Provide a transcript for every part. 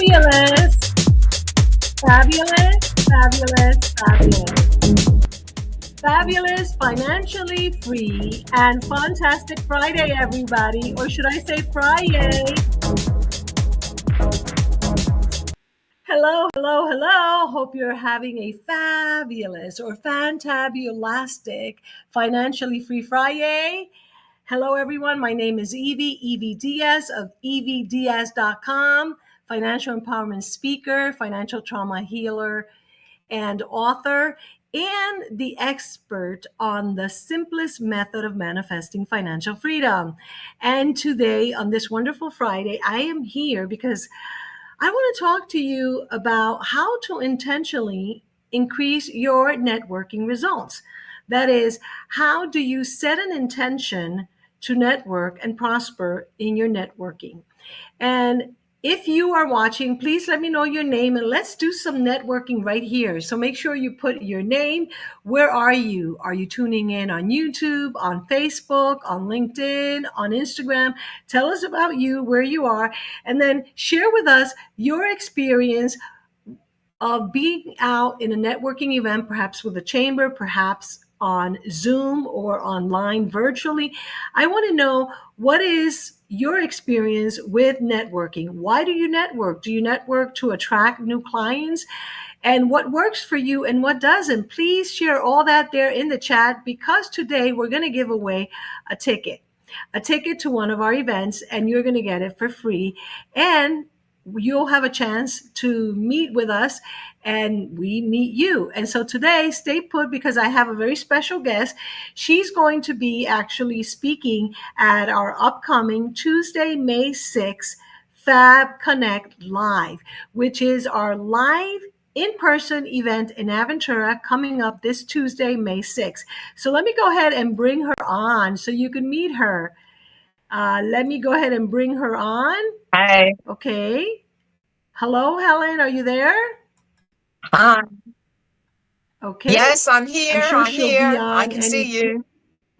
Fabulous, fabulous, fabulous, fabulous. Fabulous, financially free, and fantastic Friday, everybody. Or should I say Friday? Hello, hello, hello. Hope you're having a fabulous or fantabulastic financially free Friday. Hello, everyone. My name is Evie Diaz of evdiaz.com, financial empowerment speaker, financial trauma healer, and author, and the expert on the simplest method of manifesting financial freedom. And today, on this wonderful Friday, I am here because I want to talk to you about how to intentionally increase your networking results. That is, how do you set an intention to network and prosper in your networking? And if you are watching, please let me know your name and let's do some networking right here. So make sure you put your name. Where are you? Are you tuning in on YouTube, on Facebook, on LinkedIn, on Instagram? Tell us about you, where you are, and then share with us your experience of being out in a networking event, perhaps with a chamber, perhaps on Zoom or online virtually. I want to know, what is your experience with networking? Why do you network? Do you network to attract new clients? And what works for you and what doesn't? Please share all that there in the chat, because today we're going to give away a ticket. A ticket to one of our events, and you're going to get it for free. And you'll have a chance to meet with us and we meet you. And so today, stay put, because I have a very special guest. She's going to be actually speaking at our upcoming Tuesday, May 6th, Fab Connect Live, which is our live in-person event in Aventura coming up this Tuesday, May 6th. So let me go ahead and bring her on so you can meet her. Let me go ahead and bring her on. Hi. Okay. Hello, Helen. Are you there? Hi. Okay. Yes, I'm here. I'm sure I'm she'll be here. I on can see any. you.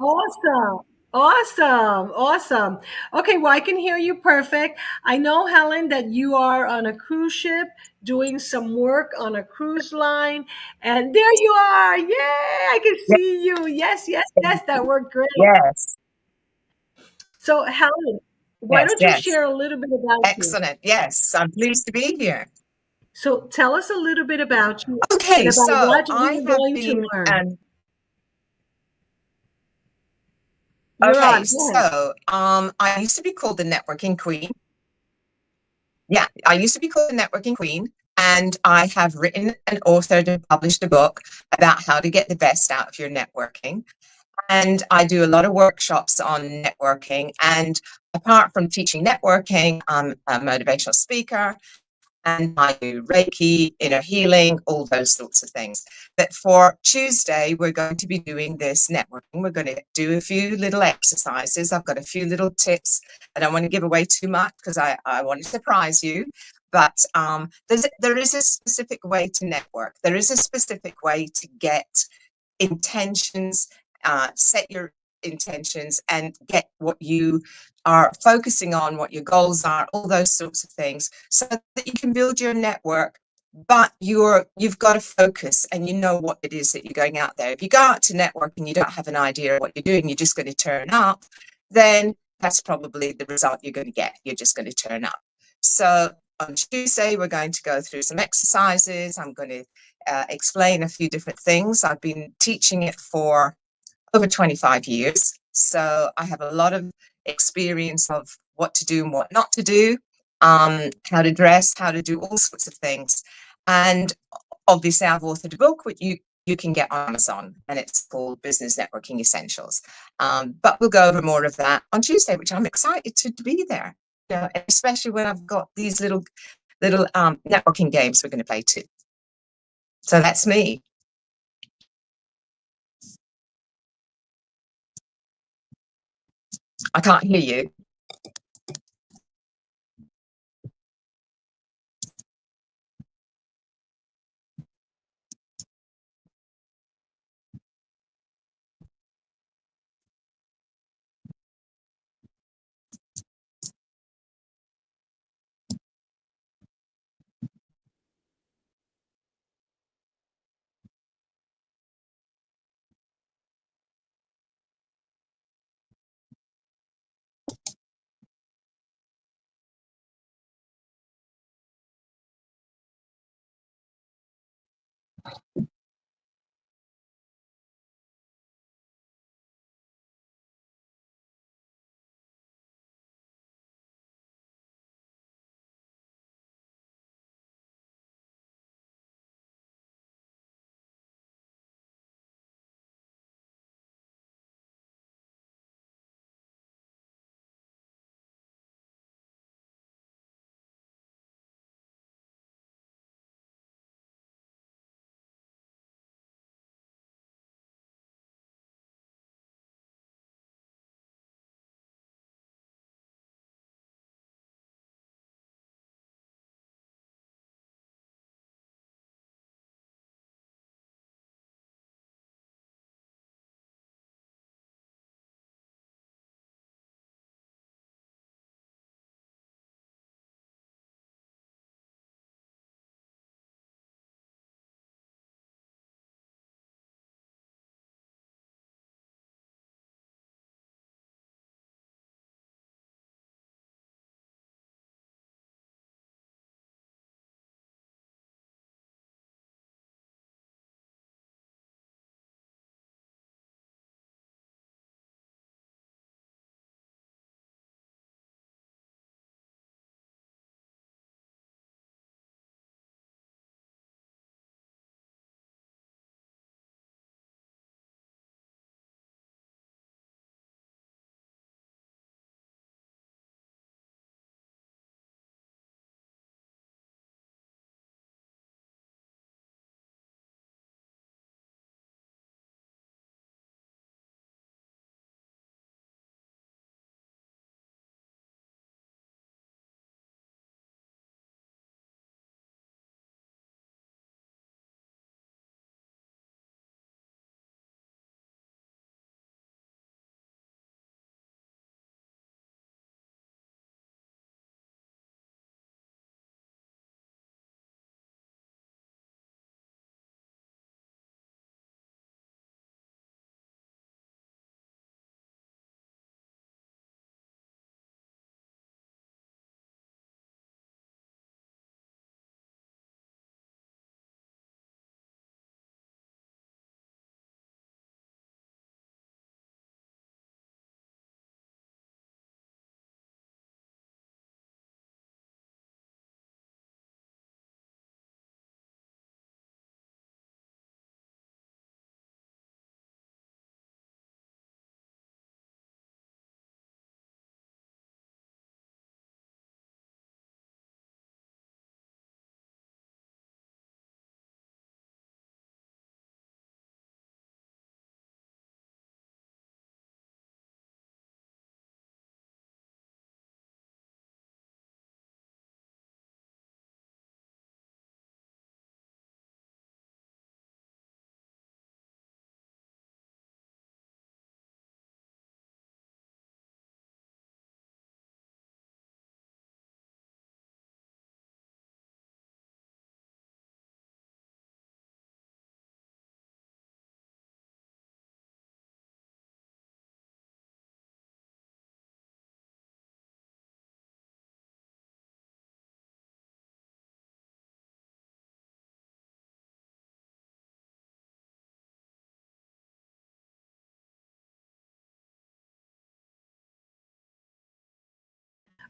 Awesome. Awesome. Awesome. Okay. Well, I can hear you perfect. I know, Helen, that you are on a cruise ship doing some work on a cruise line. And there you are. Yay. I can Yes, see you. Yes, yes, yes. That worked great. yes, So, Helen, why yes, don't you yes. share a little bit about you? Excellent. Yes, I'm pleased to be here. So tell us a little bit about you and Okay, about so what I we're have going to been, learn. You're okay, on. Go ahead. so I used to be called the networking queen. Yeah, I used to be called the networking queen, and I have written and authored and published a book about how to get the best out of your networking. And I do a lot of workshops on networking. And apart from teaching networking, I'm a motivational speaker and I do Reiki, inner healing, all those sorts of things. But for Tuesday, we're going to be doing this networking. We're going to do a few little exercises. I've got a few little tips. I don't want to give away too much because I want to surprise you. But there is a specific way to network. There is a specific way to get intentions, set your intentions and get what you are focusing on, what your goals are, all those sorts of things, so that you can build your network. But you've got to focus and you know what it is that you're going out there. If you go out to network and you don't have an idea of what you're doing, you're just going to turn up, then that's probably the result you're going to get. You're just going to turn up. So on Tuesday, we're going to go through some exercises. I'm going to explain a few different things. I've been teaching it for over 25 years. So I have a lot of experience of what to do and what not to do, how to dress, how to do all sorts of things. And obviously I've authored a book which you can get on Amazon, and it's called Business Networking Essentials. But we'll go over more of that on Tuesday, which I'm excited to be there. You know, especially when I've got these little networking games we're going to play too. So that's me. I can't hear you.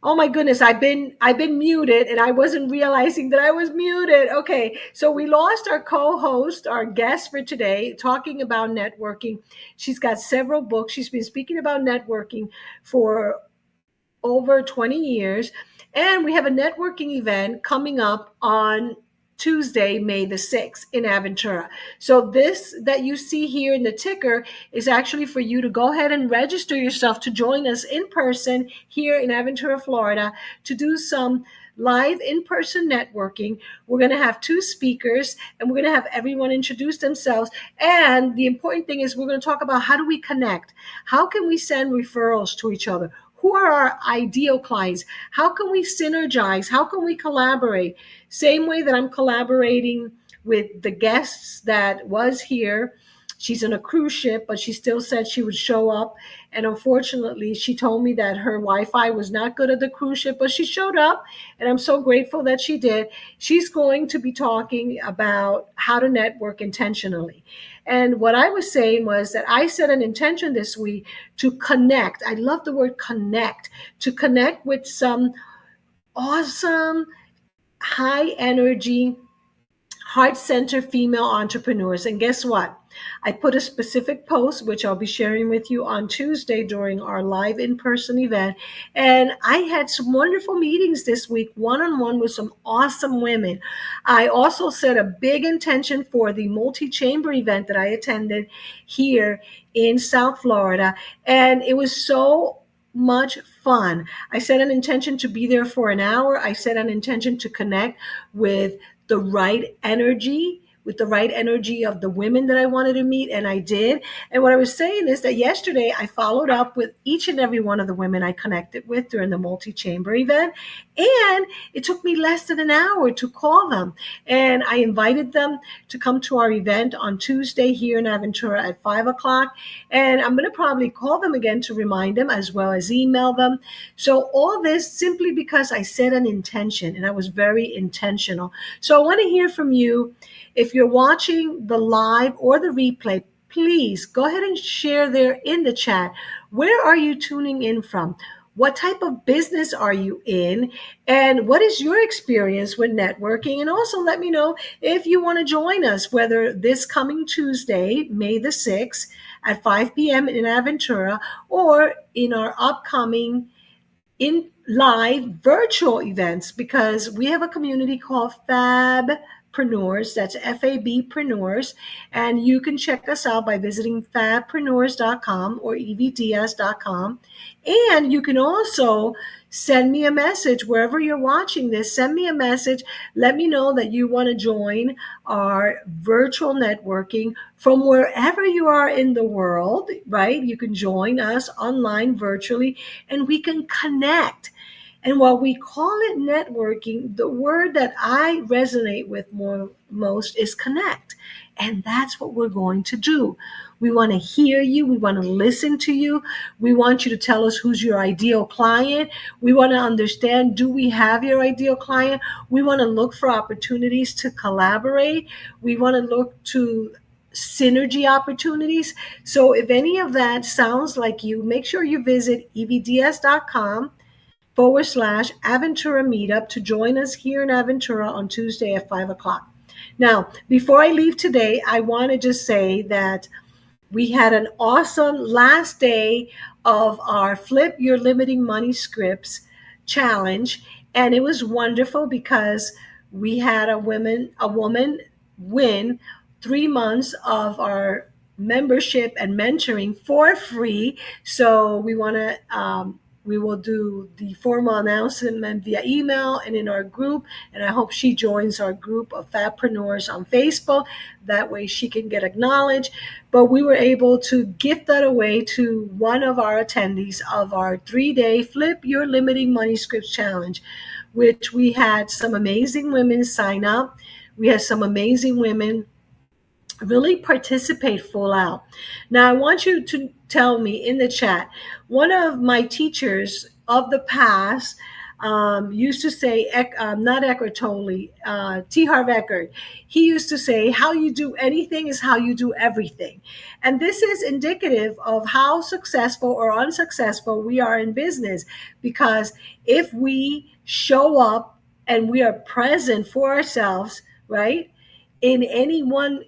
Oh my goodness, I've been muted and I wasn't realizing that I was muted. Okay, so we lost our co-host, our guest for today, talking about networking. She's got several books. She's been speaking about networking for over 20 years. And we have a networking event coming up on Tuesday, May the 6th in Aventura. So this that you see here in the ticker is actually for you to go ahead and register yourself to join us in person here in Aventura, Florida, to do some live in-person networking. We're going to have two speakers and we're going to have everyone introduce themselves. And the important thing is we're going to talk about how do we connect? How can we send referrals to each other? Who are our ideal clients? How can we synergize? How can we collaborate? Same way that I'm collaborating with the guests that was here She's on a cruise ship, but she still said she would show up. And unfortunately, she told me that her Wi-Fi was not good at the cruise ship, but she showed up, and I'm so grateful that she did. She's going to be talking about how to network intentionally. And what I was saying was that I set an intention this week to connect. I love the word connect, to connect with some awesome, high energy, heart center female entrepreneurs. And guess what? I put a specific post, which I'll be sharing with you on Tuesday during our live in person event. And I had some wonderful meetings this week, one on one with some awesome women. I also set a big intention for the multi chamber event that I attended here in South Florida. And it was so much fun. I set an intention to be there for an hour. I set an intention to connect with the right energy, with the right energy of the women that I wanted to meet, and I did. And what I was saying is that yesterday I followed up with each and every one of the women I connected with during the multi-chamber event, and it took me less than an hour to call them. And I invited them to come to our event on Tuesday here in Aventura at 5 o'clock. And I'm going to probably call them again to remind them, as well as email them. So all this simply because I set an intention, and I was very intentional. So I want to hear from you. If you're watching the live or the replay, please go ahead and share there in the chat. Where are you tuning in from? What type of business are you in? And what is your experience with networking? And also let me know if you want to join us, whether this coming Tuesday, May the 6th at 5 p.m. in Aventura, or in our upcoming in live virtual events, because we have a community called Fabpreneurs. That's Fabpreneurs. And you can check us out by visiting fabpreneurs.com or evds.com. And you can also send me a message wherever you're watching this. Send me a message. Let me know that you want to join our virtual networking from wherever you are in the world, right? You can join us online virtually and we can connect. And while we call it networking, the word that I resonate with most is connect. And that's what we're going to do. We want to hear you. We want to listen to you. We want you to tell us who's your ideal client. We want to understand, do we have your ideal client? We want to look for opportunities to collaborate. We want to look to synergy opportunities. So if any of that sounds like you, make sure you visit evds.com/Aventura Meetup to join us here in Aventura on Tuesday at 5 o'clock. Now, before I leave today, I want to just say that we had an awesome last day of our Flip Your Limiting Money Scripts challenge. And it was wonderful because we had a woman win 3 months of our membership and mentoring for free. So we will do the formal announcement via email and in our group. And I hope she joins our group of Fabpreneurs on Facebook. That way she can get acknowledged. But we were able to gift that away to one of our attendees of our 3-day Flip Your Limiting Money Scripts Challenge, which we had some amazing women sign up. We had some amazing women really participate full out. Now, I want you to tell me in the chat, one of my teachers of the past used to say, not Eckhart Tolle, T. Harv Eker, he used to say, how you do anything is how you do everything. And this is indicative of how successful or unsuccessful we are in business, because if we show up and we are present for ourselves, right, in any one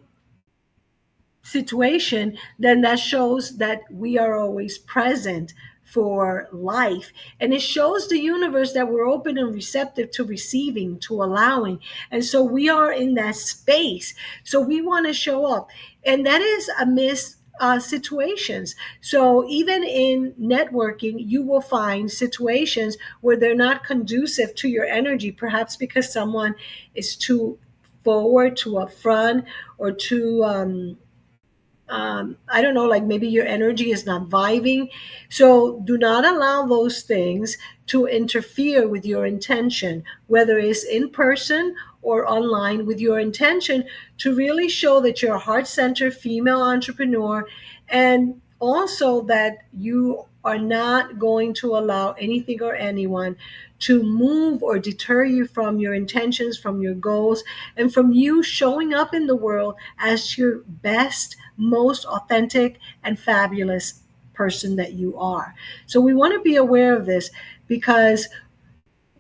situation, then that shows that we are always present for life. And it shows the universe that we're open and receptive to receiving, to allowing. And so we are in that space. So we want to show up. And that is amidst situations. So even in networking, you will find situations where they're not conducive to your energy, perhaps because someone is too forward, too upfront, or too I don't know, like maybe your energy is not vibing. So do not allow those things to interfere with your intention, whether it's in person or online, with your intention to really show that you're a heart centered female entrepreneur, and also that you are not going to allow anything or anyone to move or deter you from your intentions, from your goals, and from you showing up in the world as your best, most authentic, and fabulous person that you are. So we want to be aware of this, because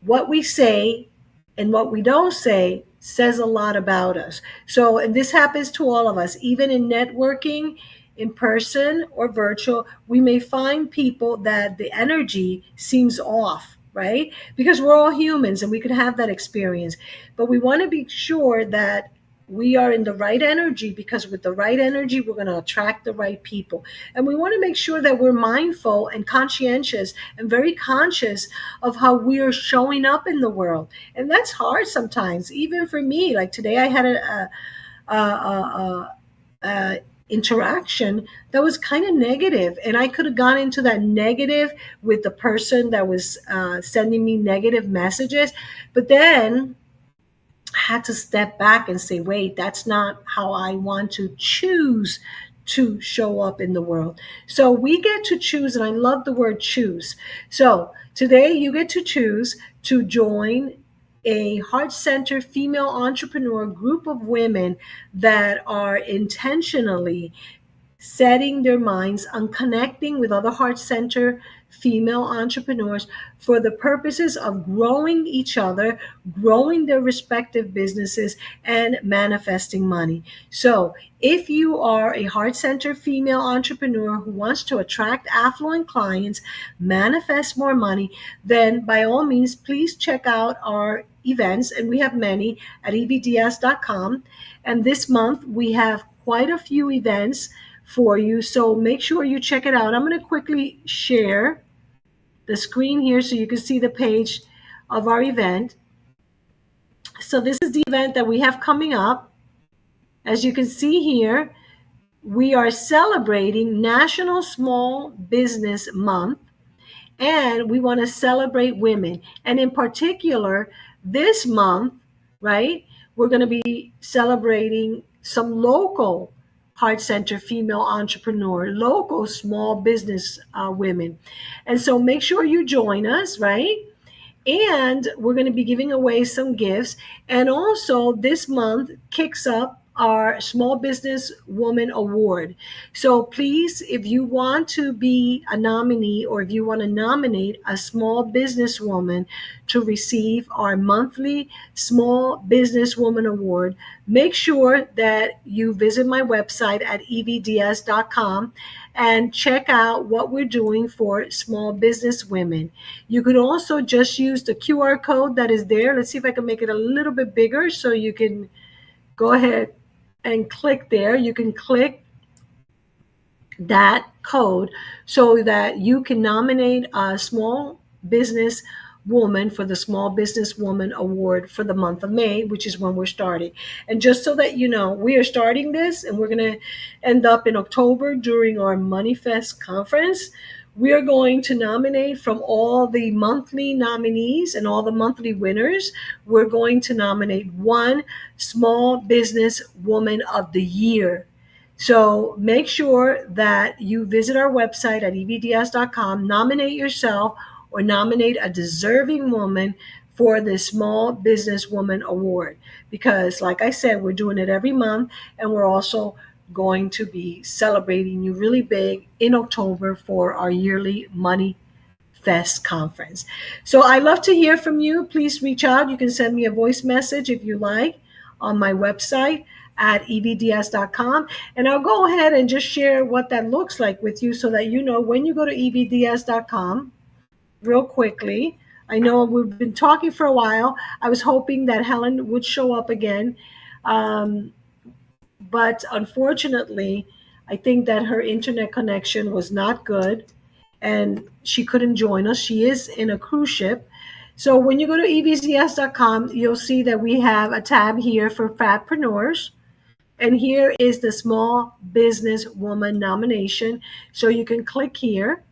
what we say and what we don't say says a lot about us. So, and this happens to all of us, even in networking, in person or virtual, we may find people that the energy seems off, right? Because we're all humans and we could have that experience. But we want to be sure that we are in the right energy, because with the right energy, we're going to attract the right people. And we want to make sure that we're mindful and conscientious and very conscious of how we are showing up in the world. And that's hard sometimes, even for me. Like today, I had a interaction that was kind of negative, and I could have gone into that negative with the person that was sending me negative messages. But then had to step back and say, wait, that's not how I want to choose to show up in the world. So we get to choose, and I love the word choose. So today you get to choose to join a heart center female entrepreneur group of women that are intentionally setting their minds on connecting with other heart center female entrepreneurs for the purposes of growing each other, growing their respective businesses, and manifesting money. So, if you are a heart center female entrepreneur who wants to attract affluent clients, manifest more money, then by all means, please check out our events, and we have many at evds.com. And this month, we have quite a few events for you. So make sure you check it out. I'm going to quickly share the screen here so you can see the page of our event. So this is the event that we have coming up. As you can see here, we are celebrating National Small Business Month, and we want to celebrate women. And in particular, this month, right, we're going to be celebrating some local heart center female entrepreneur, local small business women. And so make sure you join us, right? And we're going to be giving away some gifts. And also, this month kicks up our Small Business Woman Award. So please, if you want to be a nominee, or if you want to nominate a small business woman to receive our monthly Small Business Woman Award, make sure that you visit my website at evds.com and check out what we're doing for small business women. You could also just use the QR code that is there. Let's see if I can make it a little bit bigger so you can go ahead and click there. You can click that code so that you can nominate a small business woman for the Small Business Woman Award for the month of May, which is when we're starting. And just so that you know, we are starting this and we're going to end up in October during our Money Fest conference. We are going to nominate from all the monthly nominees and all the monthly winners. We're going to nominate one Small Business Woman of the Year. So make sure that you visit our website at evds.com, nominate yourself or nominate a deserving woman for the Small Business Woman Award. Because, like I said, we're doing it every month, and we're also going to be celebrating you really big in October for our yearly Money Fest conference. So I love to hear from you. Please reach out. You can send me a voice message if you like on my website at evds.com. And I'll go ahead and just share what that looks like with you so that you know when you go to evds.com real quickly. I know we've been talking for a while. I was hoping that Helen would show up again. But unfortunately, I think that her internet connection was not good and she couldn't join us. She is in a cruise ship. So when you go to evds.com, you'll see that we have a tab here for fatpreneurs. And here is the Small Business Woman nomination. So you can click here.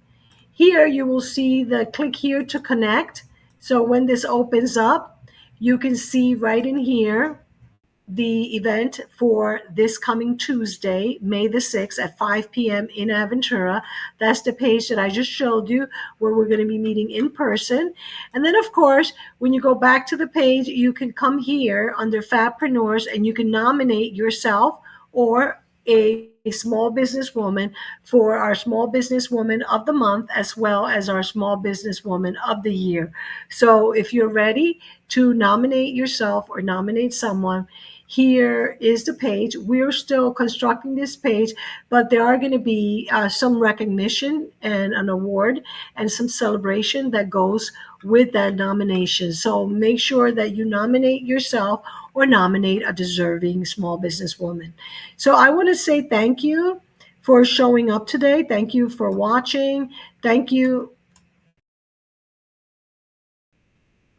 Here you will see the click here to connect. So when this opens up, you can see right in here the event for this coming Tuesday, May the 6th at 5 p.m. in Aventura. That's the page that I just showed you where we're going to be meeting in person. And then, of course, when you go back to the page, you can come here under Fabpreneurs and you can nominate yourself or a small businesswoman for our small businesswoman of the month as well as our small businesswoman of the year. So if you're ready to nominate yourself or nominate someone, here is the page. We're still constructing this page, but there are going to be some recognition and an award and some celebration that goes with that nomination. So make sure that you nominate yourself or nominate a deserving small business woman. So I want to say thank you for showing up today. Thank you for watching. Thank you.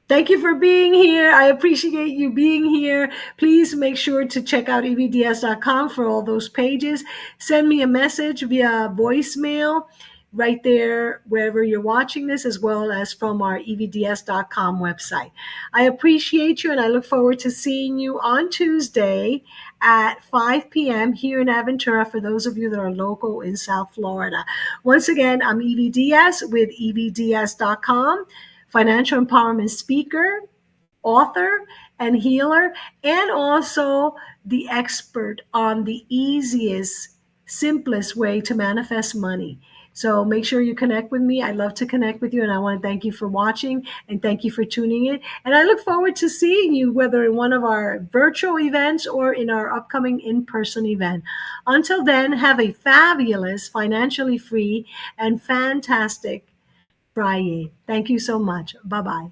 Thank you for being here. I appreciate you being here. Please make sure to check out evds.com for all those pages. Send me a message via voicemail right there wherever you're watching this, as well as from our evds.com website. I appreciate you and I look forward to seeing you on Tuesday at 5 p.m. here in Aventura for those of you that are local in South Florida. Once again, I'm Evie Diaz with evds.com, financial empowerment speaker, author, and healer, and also the expert on the easiest, simplest way to manifest money. So make sure you connect with me. I love to connect with you, and I want to thank you for watching and thank you for tuning in. And I look forward to seeing you, whether in one of our virtual events or in our upcoming in-person event. Until then, have a fabulous, financially free, and fantastic Friday. Thank you so much. Bye-bye.